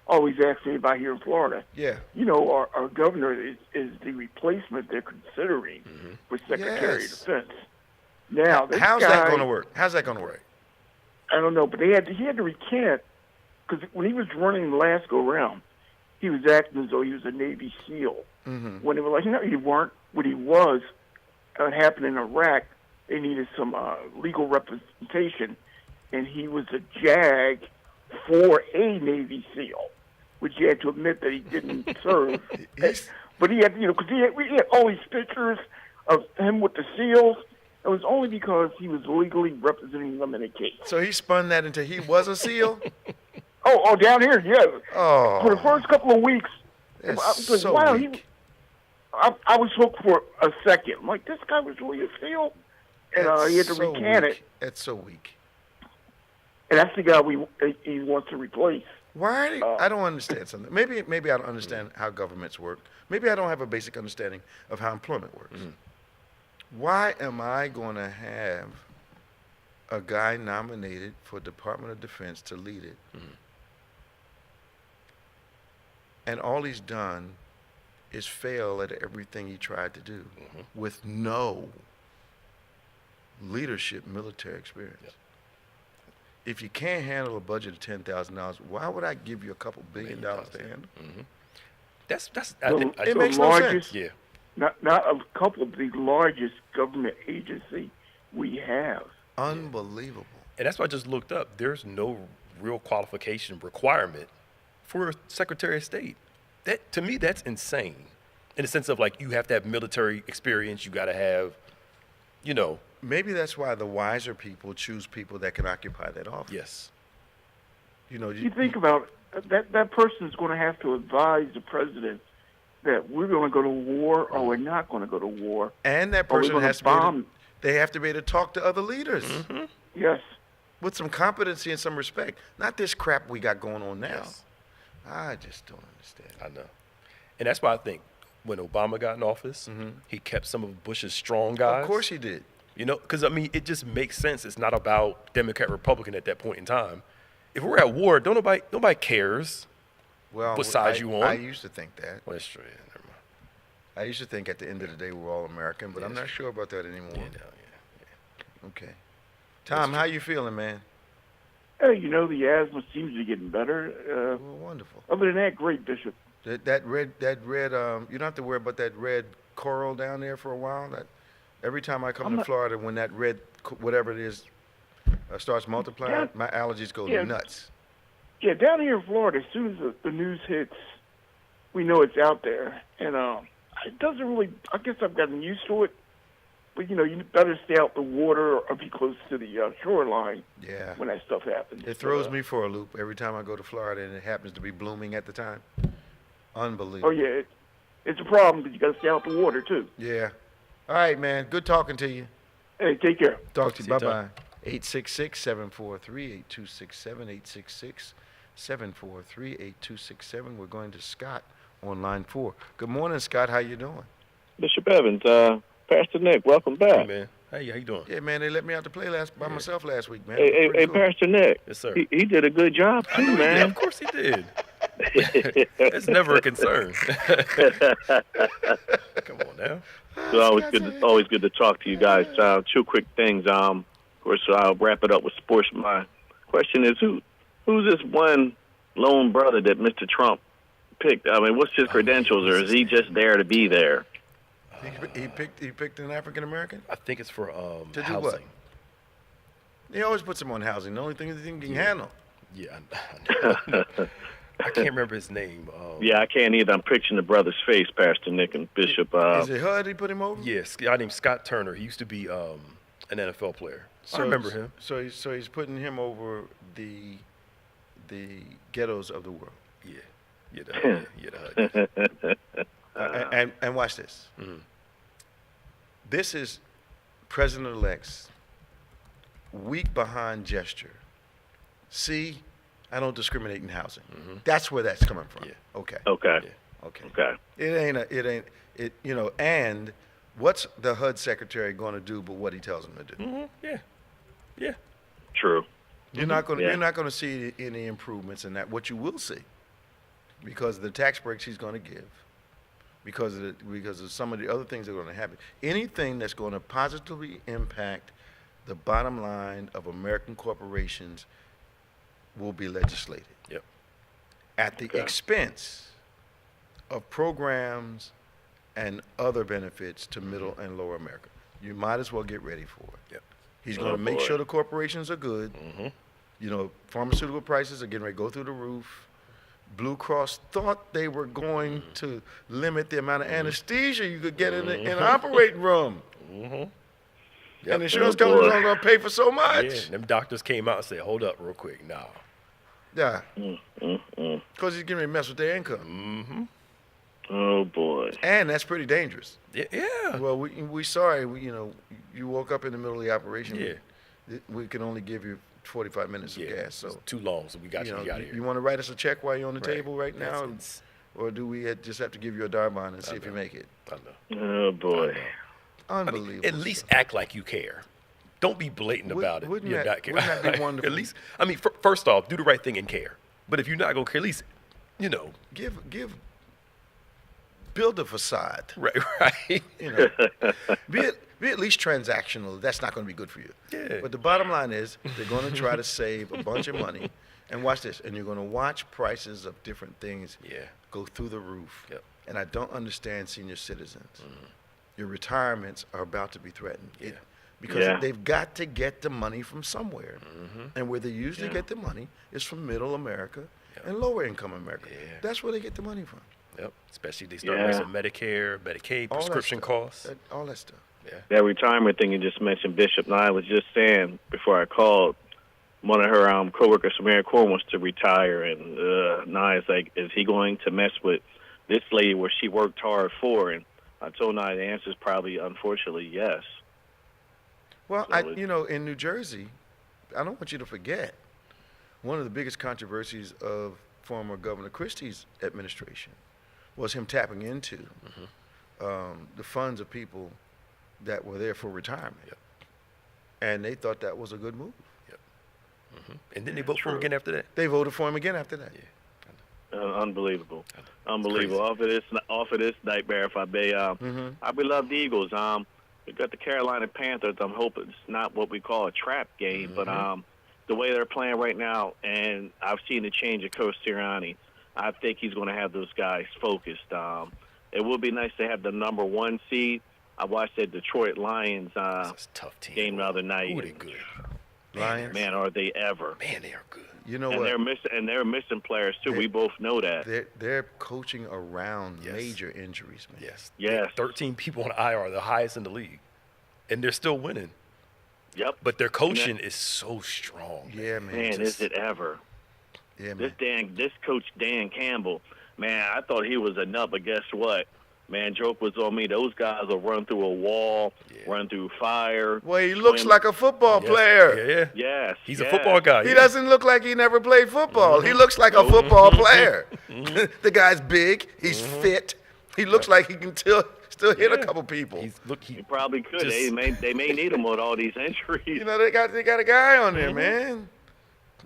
always ask me about here in Florida. Yeah. You know, our governor is the replacement they're considering for Secretary of Defense. Now, this how's guy, that going to work? How's that going to work? I don't know, but he had to recant because when he was running the last go round, he was acting as though he was a Navy SEAL. When they were like, no, you weren't. What he was, happened in Iraq. They needed some legal representation, and he was a JAG for a Navy SEAL, which he had to admit that he didn't serve. But he had, you know, because we had all these pictures of him with the SEALs. It was only because he was legally representing them in a case. So he spun that into he was a SEAL? Oh, down here, yeah. Oh. For the first couple of weeks, I was like, so wow, weak. I was hooked for a second. I'm like, this guy was really a SEAL? And he had to recant it. That's so weak. And that's the guy he wants to replace. Why? I don't understand something. Maybe I don't understand how governments work. Maybe I don't have a basic understanding of how employment works. Why am I going to have a guy nominated for Department of Defense to lead it, and all he's done is fail at everything he tried to do with no leadership military experience? Yep. If you can't handle a budget of $10,000, why would I give you a couple $1 billion to handle? It makes no sense. Yeah. Not a couple of the largest government agency we have. Unbelievable. And that's why I just looked up. There's no real qualification requirement for a Secretary of State. That, to me, that's insane. In the sense of, like, you have to have military experience. You got to have, you know. Maybe that's why the wiser people choose people that can occupy that office. Yes. You know, You think about it, that person is going to have to advise the president that we're going to go to war or we're not going to go to war. and that person gonna has to bomb. they have to be able to talk to other leaders Yes. with some competency and some respect. Not this crap we got going on now. Yes. I just don't understand. I know. And that's why I think when Obama got in office, he kept some of Bush's strong guys. Of course he did. You know, because, I mean, it just makes sense. It's not about Democrat, Republican at that point in time. If we're at war, nobody cares Well, what side you on. I used to think that. Well, that's true. Yeah, never mind. I used to think at the end of the day we're all American, but I'm not sure about that anymore. Yeah. Okay. Tom, how you feeling, man? You know, the asthma seems to be getting better. Well, wonderful. Other than that, great, Bishop. That red, you don't have to worry about that red coral down there for a while. That every time I come to Florida, when that red, whatever it is, starts multiplying, my allergies go nuts. Yeah, down here in Florida, as soon as the news hits, we know it's out there. And it doesn't really, I guess I've gotten used to it. But, you know, you better stay out the water or be close to the shoreline when that stuff happens. It throws me for a loop every time I go to Florida and it happens to be blooming at the time. Unbelievable. Oh, yeah. It's a problem, but you got to stay out the water, too. Yeah. All right, man. Good talking to you. Hey, take care. Talk to you. See you, Bye-bye. 866-743-8267, 866-743-8267. We're going to Scott on line 4. Good morning, Scott. How you doing? Bishop Evans, Pastor Nick, welcome back. Hey, man. Hey, how you doing? Yeah, man. They let me out to play by myself last week, man. Hey, Pretty cool. Pastor Nick. Yes, sir. He did a good job, too, Yeah, man. of course he did. It's never a concern. Come on now. It's always good to talk to you guys. Two quick things. Of course, I'll wrap it up with sports. My question is, who's this one lone brother that Mr. Trump picked? I mean, what's his credentials, or is he just there to be there? He picked an African American? I think it's for To do housing. what? He always puts him on housing. The only thing he can handle. Yeah, I know. I can't remember his name. Yeah, I can't either. I'm picturing the brother's face, Pastor Nick and Bishop. Is it HUD he put him over? Yes, a guy named Scott Turner. He used to be an NFL player. I remember him. So he's putting him over the ghettos of the world. Yeah, the HUD. And watch this. Mhm. This is President-elect's weak behind gesture. See, I don't discriminate in housing. That's where that's coming from. Yeah. Okay. Okay. Okay. Okay. It and what's the HUD secretary going to do but what he tells him to do? Yeah. True. You're not going Yeah. you're not going to see any improvements in that. What you will see because of the tax breaks he's going to give, because of some of the other things that are going to happen. Anything that's going to positively impact the bottom line of American corporations will be legislated. Yep. At the expense of programs and other benefits to middle and lower America. You might as well get ready for it. Yep. He's going to make sure the corporations are good. You know, pharmaceutical prices are getting ready to go through the roof. Blue Cross thought they were going to limit the amount of anesthesia you could get in the operating room. Yep. And the insurance companies aren't going to pay for so much. Yeah, them doctors came out and said, hold up real quick. Nah. Yeah. Because he's getting ready to mess with their income. Oh, boy. And that's pretty dangerous. Yeah. Well, we sorry, you woke up in the middle of the operation. Yeah. We can only give you 45 minutes of gas. So it's too long, so we got you out of here. You want to write us a check while you're on the table right now? It's- Or do we just have to give you a dime bond and see if you make it? I know. Oh, boy. Unbelievable. At least act like you care. Don't be blatant about it. Wouldn't You're that- not care. wouldn't that be wonderful? At least, first off, do the right thing and care. But if you're not going to care, at least, build a facade. Right. Be at least transactional. That's not going to be good for you. Yeah. But the bottom line is they're going to try to save a bunch of money. And watch this. And you're going to watch prices of different things go through the roof. Yep. And I don't understand senior citizens. Your retirements are about to be threatened. Because they've got to get the money from somewhere. And where they usually get the money is from middle America and lower income America. Yeah. That's where they get the money from. Yep. Especially if they start raising Medicare, Medicaid, All that prescription stuff. costs. All that stuff. Yeah. That retirement thing you just mentioned, Bishop, and I was just saying before I called, one of her coworkers from Mary Corn wants to retire, and Nia is like, is he going to mess with this lady where she worked hard for? And I told Nia the answer is probably, unfortunately, yes. Well, in New Jersey, I don't want you to forget, one of the biggest controversies of former Governor Christie's administration was him tapping into the funds of people that were there for retirement. Yep. And they thought that was a good move. And then they vote for him again after that. They voted for him again after that. Unbelievable. Unbelievable. Off of this nightmare, if I may, I beloved Eagles. We got the Carolina Panthers. I'm hoping it's not what we call a trap game, but the way they're playing right now, and I've seen the change of Coach Sirianni, I think he's going to have those guys focused. It would be nice to have the number 1 seed. I watched that Detroit Lions tough team. game the other night. Ooh, they good. Lions. Man, are they ever? Man, they are good. You know and what? They're missing players too. We both know that. They're coaching around major injuries, man. Yes. 13 people on IR are the highest in the league, and they're still winning. Yep. But their coaching is so strong. Yeah, man. Man, is it ever? Yeah, man. This coach Dan Campbell, man, I thought he was a nut, but guess what? Man, joke was on me. Those guys will run through a wall, run through fire. Well, he looks like a football player. Yeah. He's a football guy. He doesn't look like he never played football. He looks like a football player. The guy's big. He's fit. He looks like he can still hit a couple people. He probably could. They may need him with all these injuries. They got a guy on there, man.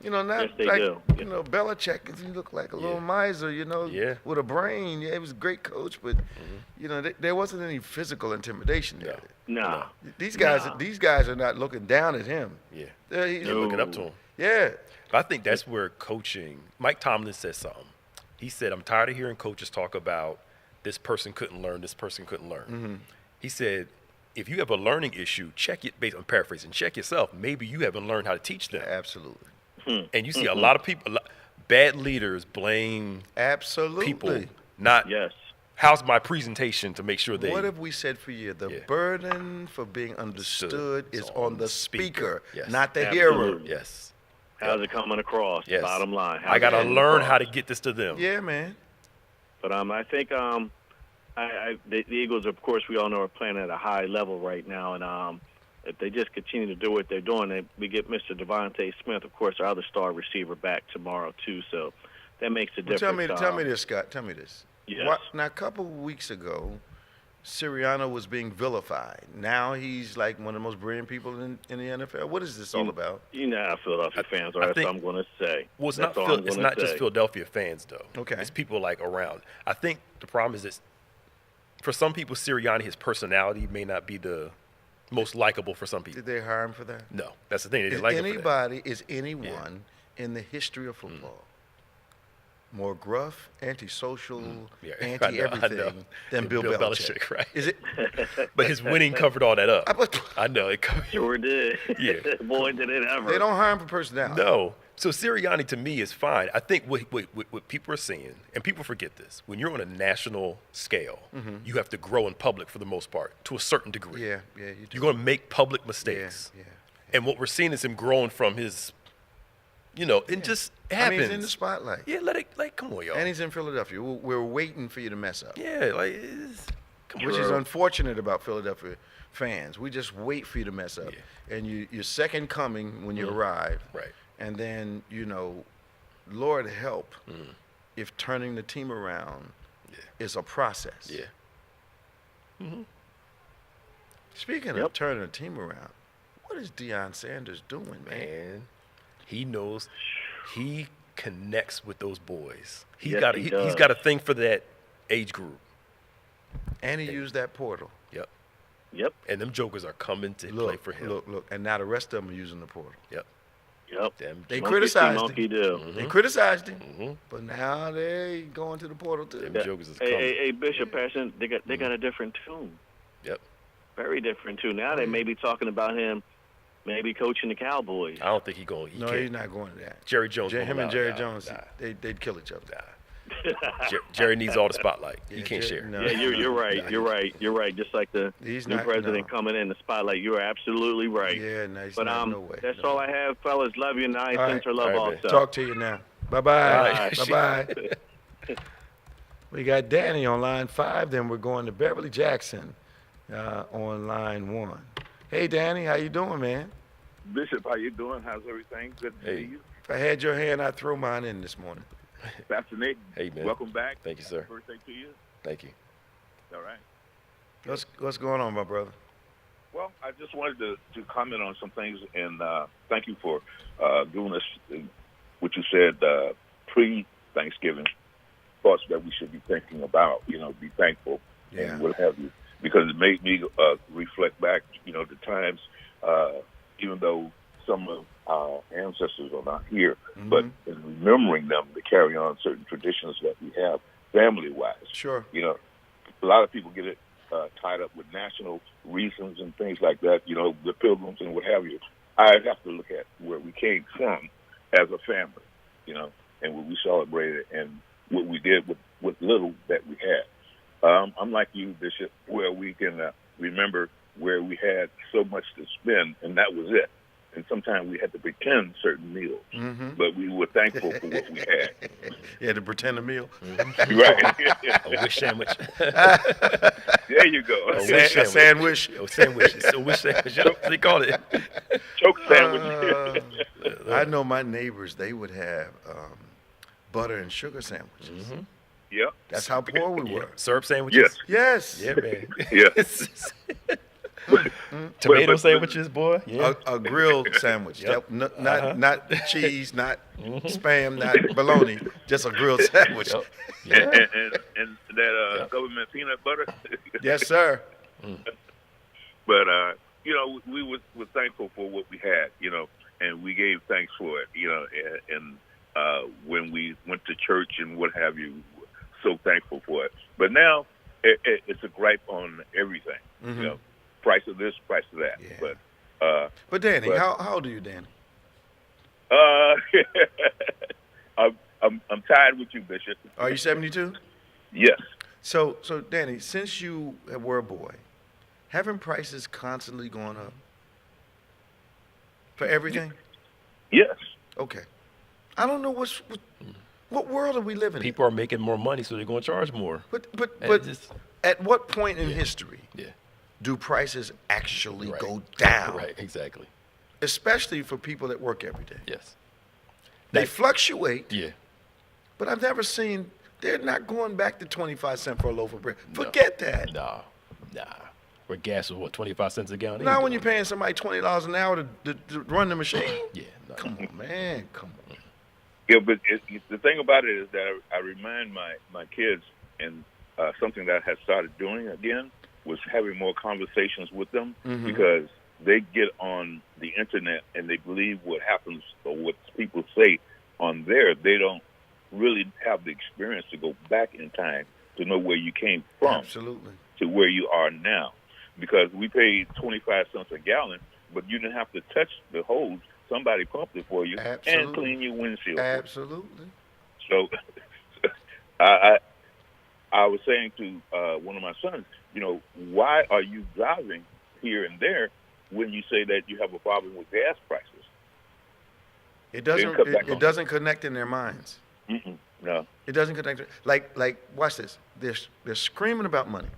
Not Yes, they like, do. Belichick, he looked like a little miser, with a brain. Yeah, he was a great coach, but, there wasn't any physical intimidation there. No. These guys are not looking down at him. Yeah. They're looking up to him. Yeah. But I think that's where coaching, Mike Tomlin said something. He said, I'm tired of hearing coaches talk about this person couldn't learn, this person couldn't learn. He said, if you have a learning issue, check it, based on paraphrasing, check yourself. Maybe you haven't learned how to teach them. Absolutely. And you see a lot of people, bad leaders blame people. Not, how's my presentation to make sure they. What have we said for years? The burden for being understood is on the speaker, not the hearer. Yes. How's it coming across? Yes. Bottom line. I got to learn how to get this to them. Yeah, man. But I think the Eagles, of course, we all know are playing at a high level right now, and if they just continue to do what they're doing, we get Mr. Devontae Smith, of course, our other star receiver, back tomorrow too. So that makes a difference. Tell me this, Scott. Tell me this. Yes. Now, a couple of weeks ago, Sirianni was being vilified. Now he's like one of the most brilliant people in the NFL. What is this all about? You know how Philadelphia fans are. That's all I'm going to say. Well, it's not just Philadelphia fans, though. Okay. It's people like around. I think the problem is that for some people, Sirianni, his personality may not be the most likable for some people. Did they hire him for that? No, that's the thing. They didn't like him for that. Is anyone in the history of football more gruff, antisocial, anti-everything than Bill Belichick? Right? Is it? But his winning covered all that up. I know it covered. Sure did. Yeah. Boy, did it ever. They don't hire him for personality. No. So Sirianni to me is fine. I think what people are saying, and people forget this, when you're on a national scale, you have to grow in public for the most part to a certain degree. Yeah, you do. You're going to make public mistakes. Yeah. And what we're seeing is him growing from his, it just happens. I mean, he's in the spotlight. Yeah, come on, y'all. And he's in Philadelphia. We're waiting for you to mess up. Yeah, Which is unfortunate about Philadelphia fans. We just wait for you to mess up. Yeah. And you're second coming when you arrive. Right. And then, Lord help if turning the team around is a process. Yeah. Mm-hmm. Speaking of turning the team around, what is Deion Sanders doing, man? He knows. He connects with those boys. He's Yes, got he he's does. got a thing for that age group. And he used that portal. Yep. And them jokers are coming to play for him. Look. And now the rest of them are using the portal. Yep. Them They monkey criticized see, monkey him. do. They criticized him. Mm-hmm. But now they going to the portal too. Them jokers is coming. Hey, Bishop Passion, they got a different tune. Yep. Very different tune. Now they may be talking about him maybe coaching the Cowboys. I don't think he's No, can't. he's not going to that. Jerry Jones. Him and Jerry Jones, Nah. they'd kill each other. Jerry needs all the spotlight. He Yeah, can't Jerry- share. no. Yeah, you're right. You're right. Just like the He's new not- president no. coming in the spotlight. You're absolutely right. Yeah, no, he's But not, no way. that's no all way. I have, fellas. Love you, and I All send her love All right, man. also. Talk to you now. Bye-bye. All right. Bye-bye. We got Danny on line 5, then we're going to Beverly Jackson on line 1. Hey, Danny, how you doing, man? Bishop, how you doing? How's everything? Good to see you. If I had your hand, I'd throw mine in this morning. Fascinating. Hey, man. Welcome back. Thank you, sir. Happy birthday to you. Thank you. All right. What's going on, my brother? Well, I just wanted to comment on some things, and thank you for giving us what you said pre-Thanksgiving, thoughts that we should be thinking about, be thankful and what have you, because it made me reflect back, the times, even though some of our ancestors are not here, but in remembering them to carry on certain traditions that we have family-wise. Sure. A lot of people get it tied up with national reasons and things like that, the pilgrims and what have you. I have to look at where we came from as a family, and what we celebrated and what we did with little that we had. I'm like you, Bishop, where we can remember where we had so much to spend, and that was it. And sometimes we had to pretend certain meals, but we were thankful for what we had. You had to pretend a meal. Right. A wish sandwich. There you go. A sandwich. A sandwich. It's a wish sandwich. You know what they call it. Choke sandwich. I know my neighbors, they would have butter and sugar sandwiches. Yep. That's how poor we were. Syrup sandwiches. Yes. Yes. Yeah, man. Yeah. Tomato But- sandwiches, boy. Yeah. A grilled sandwich. Yep. Not cheese, not spam, not bologna, just a grilled sandwich. Yep. And that government peanut butter. Yes, sir. But we were thankful for what we had, and we gave thanks for it, and when we went to church and what have you, so thankful for it. But now it's a gripe on everything, price of this, price of that. Yeah. But Danny, how old are you, Danny? I'm tired with you, Bishop. Are you 72? Yes. So Danny, since you were a boy, haven't prices constantly gone up for everything? Yes. Okay. I don't know what world are we living in? People are making more money, so they're going to charge more. But And just- at what point in history Yeah. do prices actually Right. go down? Right. Exactly. Especially for people that work every day. Yes. They fluctuate, Yeah. but I've never seen, they're not going back to 25 cents for a loaf of bread. Forget that. Nah. Nah. Where gas was, 25 cents a gallon? They Not ain't when you're doing paying somebody $20 an hour to run the machine. that. Yeah. No. Come on, man. Come on. Yeah, but the thing about it is that I remind my kids, and something that I had started doing again was having more conversations with them, because they get on the internet and they believe what happens or what people say on there. They don't really have the experience to go back in time to know where you came from. Absolutely. To where you are now. Because we paid 25 cents a gallon, but you didn't have to touch the hose. Somebody pumped it for you and clean your windshield. Absolutely. So I was saying to one of my sons, why are you driving here and there when you say that you have a problem with gas prices? It doesn't connect in their minds. No. It doesn't connect. Like watch this. They're screaming about money.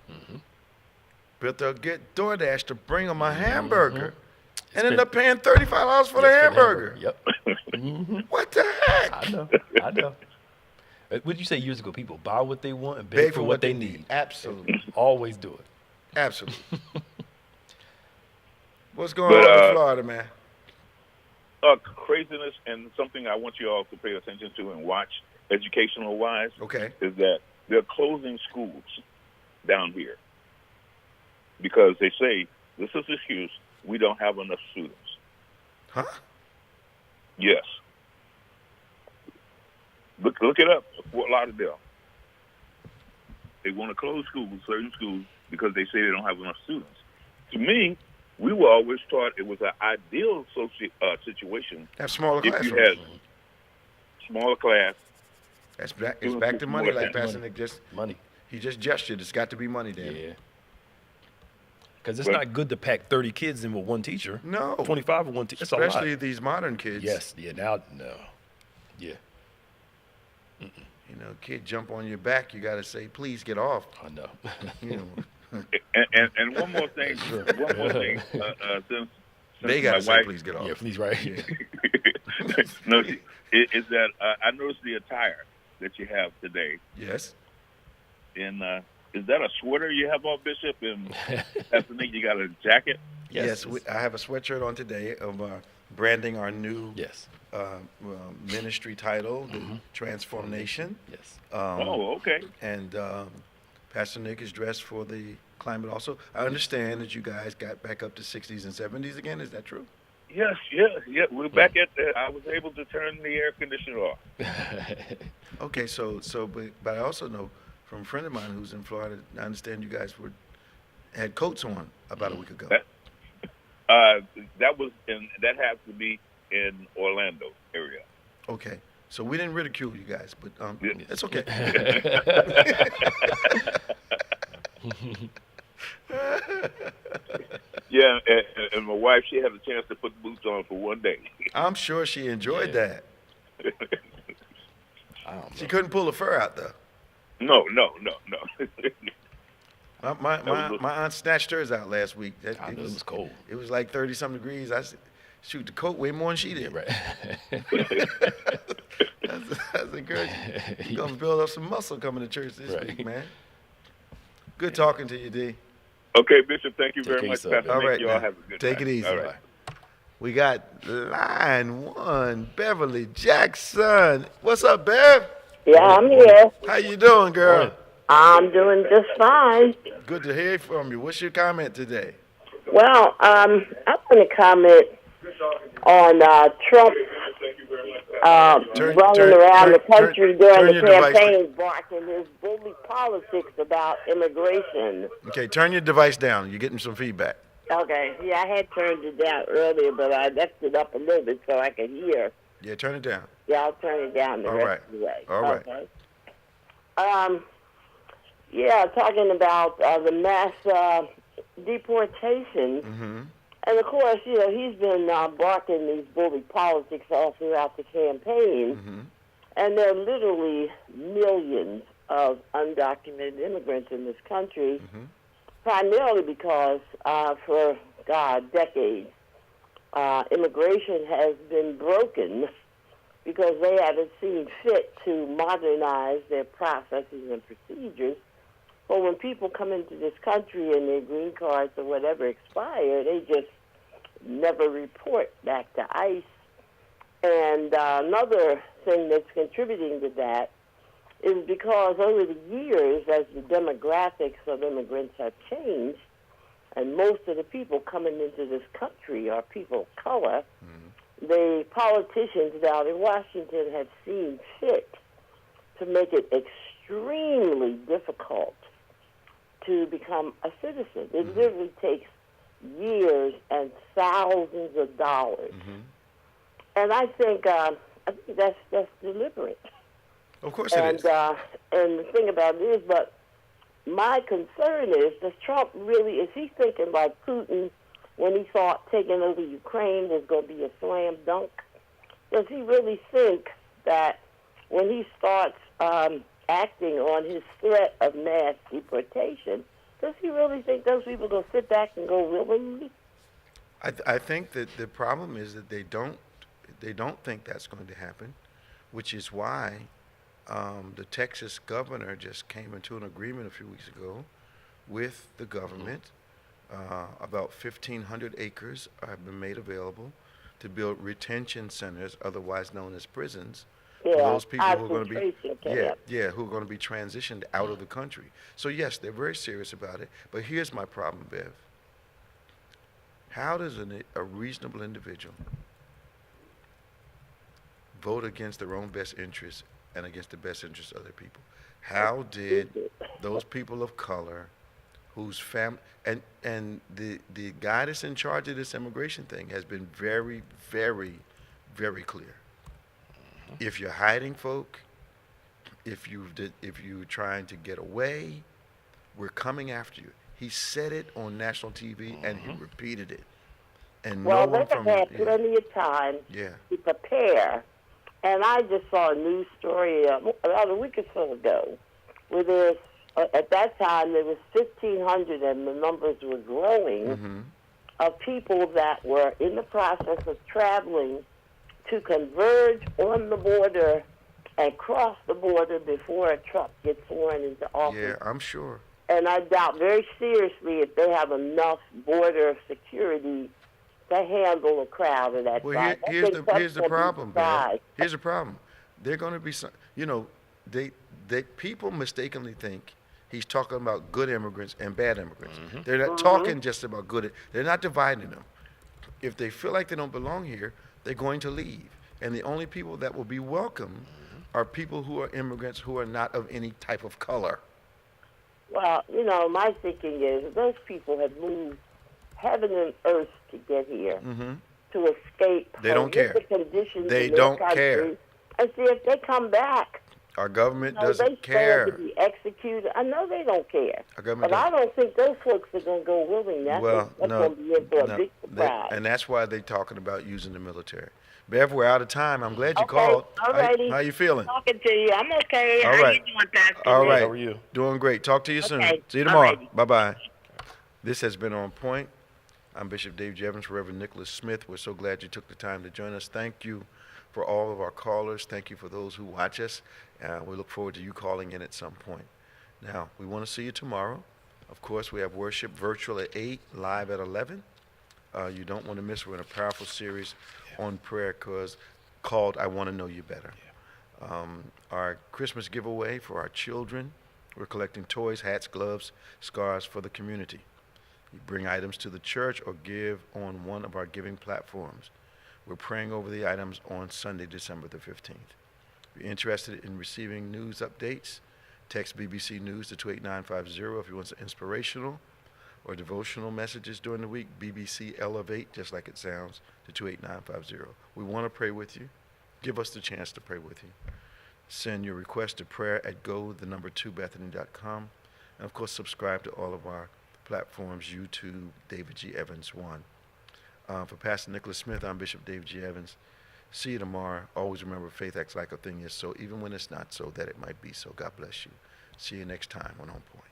But they'll get DoorDash to bring them a hamburger and end up paying $35 for the hamburger. Yep. What the heck? I know. What did you say years ago? People buy what they want and beg for what they need. Absolutely. Always do it. Absolutely. What's going on in Florida, man? Craziness, and something I want you all to pay attention to and watch, educational-wise, Okay. is that they're closing schools down here because they say, this is the excuse, we don't have enough students. Huh? Yes. Look it up, Fort Lauderdale. They want to close schools, certain schools, because they say they don't have enough students. To me, we were always taught it was an ideal situation. Have smaller if classrooms. you had smaller class. It's back to money, like Pastor Nick money. He just gestured. It's got to be money, Dan. Yeah. Because it's not good to pack 30 kids in with one teacher. No. 25 with one teacher. That's a lot. Especially these modern kids. Yes. Yeah. Now, no. Yeah. Kid jump on your back, you got to say, please get off. I know. And one more thing. Since they got to my say, wife, please get off. Yeah, please, right. No, is that I noticed the attire that you have today. Yes. And is that a sweater you have on, Bishop? And Pastor Nick, you got a jacket? Yes, I have a sweatshirt on today of branding our new ministry title, the Transformation. Yes. Okay. And Pastor Nick is dressed for the climate also. I understand that you guys got back up to 60s and 70s again. Is that true? Yes, yeah. We're back at I was able to turn the air conditioner off. Okay, but I also know from a friend of mine who's in Florida, I understand you guys had coats on about a week ago. That has to be in Orlando area. Okay, so we didn't ridicule you guys, but it's okay. Yeah, and my wife, she had a chance to put the boots on for one day. I'm sure she enjoyed that. She couldn't pull the fur out though. No. My aunt snatched hers out last week. It was cold. It was like 30-something degrees. I said, shoot, the coat way more than she did. Yeah, right. That's encouraging. You're going to build up some muscle coming to church this Right. week, man. Good talking to you, D. Okay, Bishop, thank you very care much, of yourself, Pastor All Nick. right, You all now. have a good Take night. it easy. All right. We got line 1, Beverly Jackson. What's up, Bev? Yeah, I'm here. How you doing, girl? I'm doing just fine. Good to hear from you. What's your comment today? Well, I'm going to comment on Trump running around the country during the campaign, barking his bully politics about immigration. Okay, turn your device down. You're getting some feedback. Okay, yeah, I had turned it down earlier, but I left it up a little bit so I could hear. Yeah, turn it down. Yeah, I'll turn it down the All rest right. of the way. All right. Okay. Yeah, talking about the mass deportations. Mm-hmm. And, of course, he's been barking these bully politics all throughout the campaign. Mm-hmm. And there are literally millions of undocumented immigrants in this country, primarily because for, decades, immigration has been broken because they haven't seen fit to modernize their processes and procedures But when people come into this country and their green cards or whatever expire, they just never report back to ICE. And another thing that's contributing to that is because over the years, as the demographics of immigrants have changed, and most of the people coming into this country are people of color, the politicians down in Washington have seen fit to make it extremely difficult to become a citizen. It literally takes years and thousands of dollars. And I think that's deliberate. Of course it is. And the thing about it is, but my concern is, does Trump really, is he thinking like Putin when he thought taking over Ukraine was going to be a slam dunk? Does he really think that when he starts acting on his threat of mass deportation, does he really think those people are going to sit back and go willingly? I think that the problem is that they don't think that's going to happen, which is why the Texas governor just came into an agreement a few weeks ago with the government. About 1,500 acres have been made available to build retention centers, otherwise known as prisons, for those people who are going to be who are going to be transitioned out of the country. So yes, they're very serious about it. But here's my problem, Bev. How does a reasonable individual vote against their own best interests and against the best interests of other people? How did those people of color whose family, and the guy that's in charge of this immigration thing has been very, very, very clear. If you're hiding folk, if you're trying to get away, we're coming after you. He said it on national TV and he repeated it. And well, no one they've had plenty of time to prepare. And I just saw a news story about a week or so ago where there's, at that time, there was 1,500, and the numbers were growing, of people that were in the process of traveling to converge on the border and cross the border before a Trump gets sworn into office. Yeah, I'm sure. And I doubt very seriously if they have enough border security to handle a crowd of that size. Here's the problem, man. Here's the problem. They're going to be some, they people mistakenly think he's talking about good immigrants and bad immigrants. They're not talking just about good. They're not dividing them. If they feel like they don't belong here, they're going to leave. And the only people that will be welcome are people who are immigrants who are not of any type of color. Well, my thinking is those people have moved heaven and earth to get here, to escape. They don't care. The conditions they in their don't country, care. and see if they come back. Our government doesn't care. They stand to be executed. I know they don't care. But I don't think those folks are going to go willing. That's going to be in for a big surprise. And that's why they're talking about using the military. Bev, we're out of time. I'm glad you called. All righty. How you feeling? Talking to you. I'm okay. All How right. you doing, Pastor? All right. How are you? Doing great. Talk to you soon. See you All tomorrow. righty. Bye-bye. This has been On Point. I'm Bishop Dave Jevons, Reverend Nicholas Smith. We're so glad you took the time to join us. Thank you for all of our callers. Thank you for those who watch us. We look forward to you calling in at some point. Now, we want to see you tomorrow. Of course, we have worship virtual at 8, live at 11. You don't want to miss. We're in a powerful series on prayer called I Want to Know You Better. Our Christmas giveaway for our children. We're collecting toys, hats, gloves, scarves for the community. You bring items to the church or give on one of our giving platforms. We're praying over the items on Sunday, December the 15th. If you're interested in receiving news updates, text BBC News to 28950. If you want some inspirational or devotional messages during the week, BBC Elevate, just like it sounds, to 28950. We want to pray with you. Give us the chance to pray with you. Send your request to prayer at go2bethany.com. And, of course, subscribe to all of our platforms, YouTube, David G. Evans 1. For Pastor Nicholas Smith, I'm Bishop David G. Evans. See you tomorrow. Always remember, faith acts like a thing is so, even when it's not so, that it might be so. God bless you. See you next time on On Point.